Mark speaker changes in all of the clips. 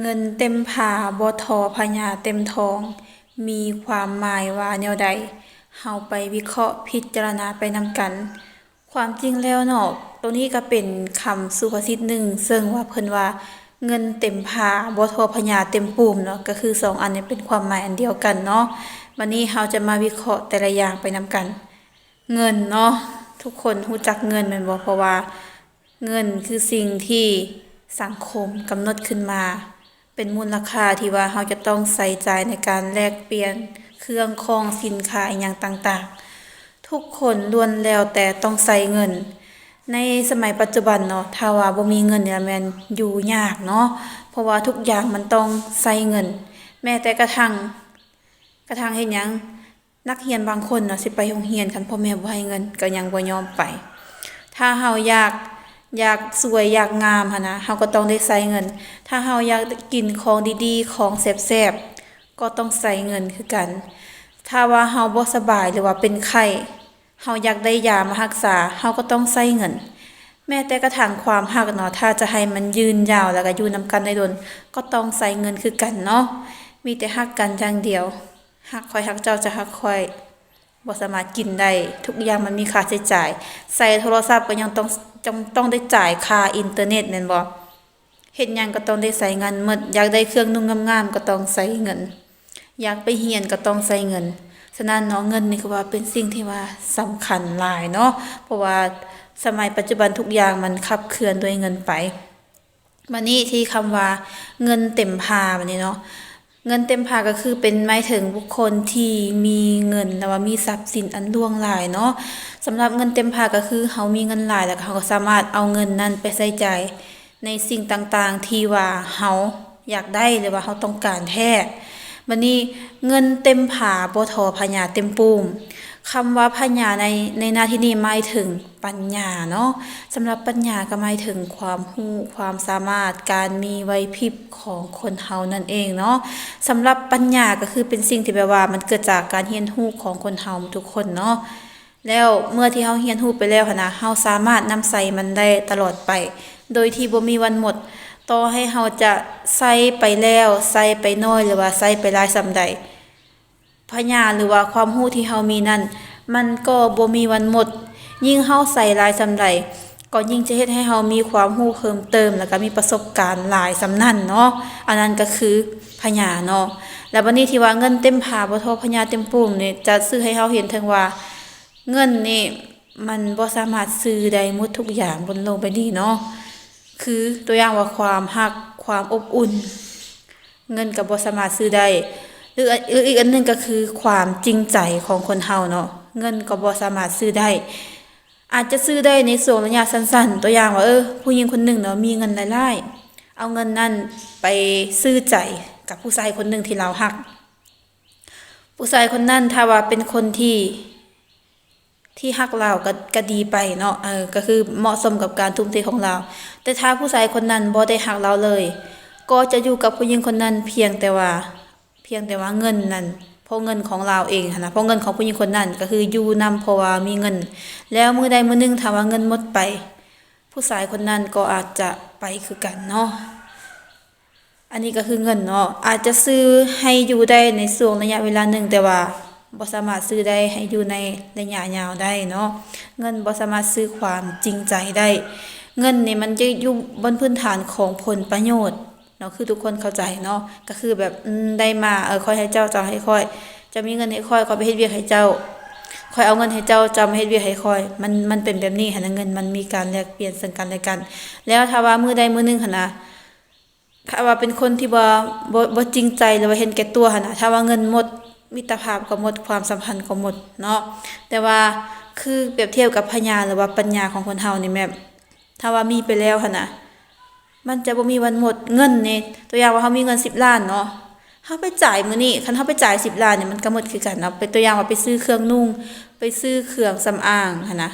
Speaker 1: เงินเต็มผาบ่ทอพญาเต็มทอง มีความหมายว่าแนวใดเฮาไปวิเคราะห์พิจารณาไปนำกัน ความจริงแล้วเนาะตรงนี้ก็เป็นคำสุภาษิตหนึ่งซึ่งว่าเพิ่นว่าเงินเต็มผาบ่ทอพญาเต็มปูมเนาะก็คือสองอันนี้เป็นความหมายอันเดียวกันเนาะวันนี้เราจะมาวิเคราะห์แต่ละอย่างไปนำกัน เงินเนาะทุกคนรู้จักเงินแม่นบ่เพราะว่าเงินคือสิ่งที่สังคมกำหนดขึ้นมา เป็นมูลค่าที่ว่าเราจะต้องใส่ใจายในการแลกเปลี่ยนเครื่องของสินค้าอหย่างต่างๆ ทุกคนล้วนแล้วแต่ต้องใส่เงิน ในสมัยปัจจุบันเนาะถ้าว่าบ่มีเงินเนี่ยแม่นอยู่ยากเนาะเพราะว่าทุกอย่างมันต้องใส่เงิน แม้แต่กระทั่งเฮ็ดหยังนักเรียนบางคนเนาะสิไปโรงเรียนคันพ่อแม่บ่ให้เงินก็ยังบ่ยอมไป ถ้าเฮาอยากสวยอยากงามหั้นนะเฮาก็ต้องได้ใช้เงิน ถ้าเฮาอยากกินของดีๆของแซ่บๆก็ต้องใช้เงินคือกัน ถ้าว่าเฮาบ่สบายหรือว่าเป็นไข้เฮาอยากได้ยามารักษาเฮาก็ต้องใช้เงิน แม้แต่กระทั่งความรักเนาะถ้าจะให้มันยืนยาวแล้วก็อยู่นำกันได้ดนก็ต้องใช้เงินคือกันเนาะมีแต่รักกันอย่างเดียวรักข้อยรักเจ้าจะรักข้อย บ่สามารถกินได้ทุกอย่างมันมีค่าใช้จ่ายใส่โทรศัพท์ก็ยังต้องได้จ่ายค่าอินเทอร์เน็ตแม่นบ่เฮ็ดหยังก็ต้องได้ใช้เงินหมดอยากได้เครื่องนุ่งงามๆก็ต้องใช้เงินอยากไปเรียนก็ต้องใช้เงินฉะนั้นเนาะเงินนี่คือว่าเป็นสิ่งที่ว่าสำคัญหลายเนาะเพราะว่าสมัยปัจจุบันทุกอย่างมันขับเคลื่อนด้วยเงินไปบัดนี้ที่คำว่าเงินเต็มพาบัดนี้เนาะ เงินเต็มผาก็คือเป็นหมายถึงบุคคลที่มีเงินแล้วว่ามีทรัพย์สินอันล่วงหลายเนาะสำหรับเงินเต็มผาก็คือเฮามีเงินหลายแล้วก็เฮาก็สามารถเอาเงินนั้นไปใช้จ่ายในสิ่งต่างๆที่ว่าเฮาอยากได้หรือว่าเฮาต้องการแท้บัดนี้เงินเต็มผาบ่ทอพญาเต็มปูมคำว่าพญาในหน้าที่นี้หมายถึงปัญญาเนาะสำหรับปัญญาก็หมายถึงความรู้ความสามารถการมีไหวพริบของคนเฮานั่นเองเนาะสำหรับปัญญาก็คือเป็นสิ่งที่แบบว่ามันเกิดจากการเรียนรู้ของคนเฮาทุกคนเนาะแล้วเมื่อที่เฮาเรียนรู้ไปแล้วหั้นนะเฮาสามารถนำใช้มันได้ตลอดไปโดยที่บ่มีวันหมดต่อให้เฮาจะใช้ไปแล้วใช้ไปน้อยหรือว่าใช้ไปหลายส่ำใด พญาหรือว่าความรู้ที่เฮามีนั้นมันก็บ่มีวันหมดยิ่งเฮาใส่หลายส่ำใดก็ยิ่งจะเฮ็ดให้เฮามีความรู้เพิ่มเติมแล้วก็มีประสบการณ์หลายส่ำนั้นเนาะอันนั้นก็คือพญาเนาะแล้วบัดนี้ที่ว่าเงินเต็มผาบ่เท่าพญาเต็มปูมนี่จะสื่อให้เฮาเห็นถึงว่าเงินนี่มันบ่สามารถซื้อได้หมดทุกอย่างบนโลกใบนี้เนาะคือตัวอย่างว่าความรักความอบอุ่นเงินก็บ่สามารถซื้อได้ หรืออีกอันหนึงก็คือความจริงใจของคนเฮาเนาะเงินก็บ่สามารถซื้อได้อาจจะซื้อได้ในช่วงระยะสั้นๆตัวอย่างว่าผู้หญิงคนหนึ่งเนาะมีเงินหลายๆเอาเงินนั้นไปซื้อใจกับผู้ชายคนหนึ่งที่เรารักผู้ชายคนนั้นถ้าว่าเป็นคนที่รักเราก็ดีไปเนาะก็คือเหมาะสมกับการทุ่มเทของเราแต่ถ้าผู้ชายคนนั้นบ่ได้รักเราเลยก็จะอยู่กับผู้หญิงคนนั้นเพียงแต่ว่าเงินนั้นเพราะเงินของเราเองนะเพราะเงินของผู้หญิงคนนั้นก็คืออยู่นำเพราะว่ามีเงินแล้วมื้อใดมื้อหนึ่งถ้าว่าเงินหมดไปผู้ชายคนนั้นก็อาจจะไปคือกันเนาะอันนี้ก็คือเงินเนาะอาจจะซื้อให้อยู่ได้ในช่วงระยะเวลาหนึ่งแต่ว่าบ่สามารถซื้อได้ให้อยู่ในระยะยาวได้เนาะเงินบ่สามารถซื้อความจริงใจได้เงินนี่มันจะอยู่บนพื้นฐานของผลประโยชน์เนาะคือทุกคนเข้าใจเนาะก็คือแบบได้มาค่อยให้เจ้าเจ้าให้ค่อยจะมีเงินให้ค่อยไปเฮ็ดเวียกให้เจ้าค่อยเอาเงินให้เจ้าเจ้ามาเฮ็ดเวียกให้ค่อยมันเป็นแบบนี้หั่นนะเงินมันมีการแลกเปลี่ยนซึ่งกันและกันแล้วถ้าว่ามื้อใดมื้อหนึ่งหั่นนะถ้าว่าเป็นคนที่บ่จริงใจหรือว่าเห็นแก่ตัวหั่นนะถ้าว่าเงินหมดมิตรภาพก็หมดความสัมพันธ์ก็หมดเนาะแต่ว่าคือเปรียบเทียบกับพญาหรือว่าปัญญาของคนเฮานี่แม่ถ้าว่ามีไปแล้วหั่นน่ะ มันจะบ่มีวันหมดเงินนี่ตัวอย่างว่าเฮามีเงิน10ล้านเนาะเฮาไปจ่ายมื้อนี้คันเฮาไปจ่าย10ล้านนี่มันก็หมดคือกันเนาะเป็นตัวอย่างว่าไปซื้อเครื่องนุ่งไปซื้อเครื่องสำอางหั่นนะ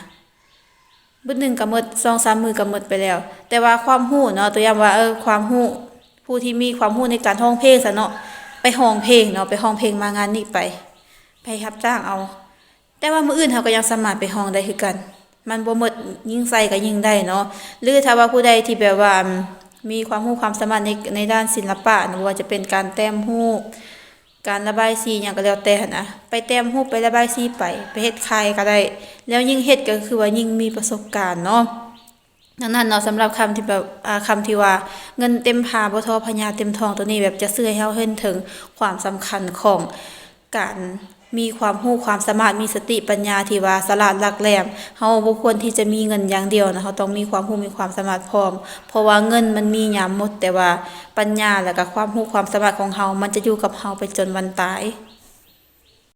Speaker 1: มื้อหนึงก็หมด2-3มื้อก็หมดไปแล้วแต่ว่าความรู้เนาะตัวอย่างว่าความรู้ผู้ที่มีความรู้ในการร้องเพลงซะเนาะไปร้องเพลงเนาะไปร้องเพลงมางานนี้ไปรับจ้างเอาแต่ว่ามื้ออื่นเฮาก็ยังสามารถไปร้องได้คือกันมันบ่หมดยิ่งใส่ก็ยิ่งได้เนาะหรือถ้าว่าผู้ใดที่แบบว่า มีความรู้ความสามารถในด้านศิลปะนะบ่ว่าจะเป็นการแต้มรูปการระบายสีหยังก็แล้วแต่หั้นนะไปแต้มรูปไประบายสีไปเฮ็ดคายก็ได้แล้วยิ่งเฮ็ดก็คือว่ายิ่งมีประสบการณ์เนาะดังนั้นเนาะสำหรับคำที่แบบคำที่ว่าเงินเต็มผ้าบ่ทอพญาเต็มทองตัวนี้แบบจะสื่อให้เราเห็นถึงความสำคัญของการมีความรู้ความสามารถมีสติปัญญาที่ว่าฉลาดหลักแหลมเฮาบ่ควรที่จะมีเงินอย่างเดียวนะเฮาต้องมีความรู้มีความสามารถพร้อมเพราะว่าเงินมันมียามหมดแต่ว่าปัญญาแล้วก็ความรู้ความสามารถของเฮามันจะอยู่กับเฮาไปจนวันตาย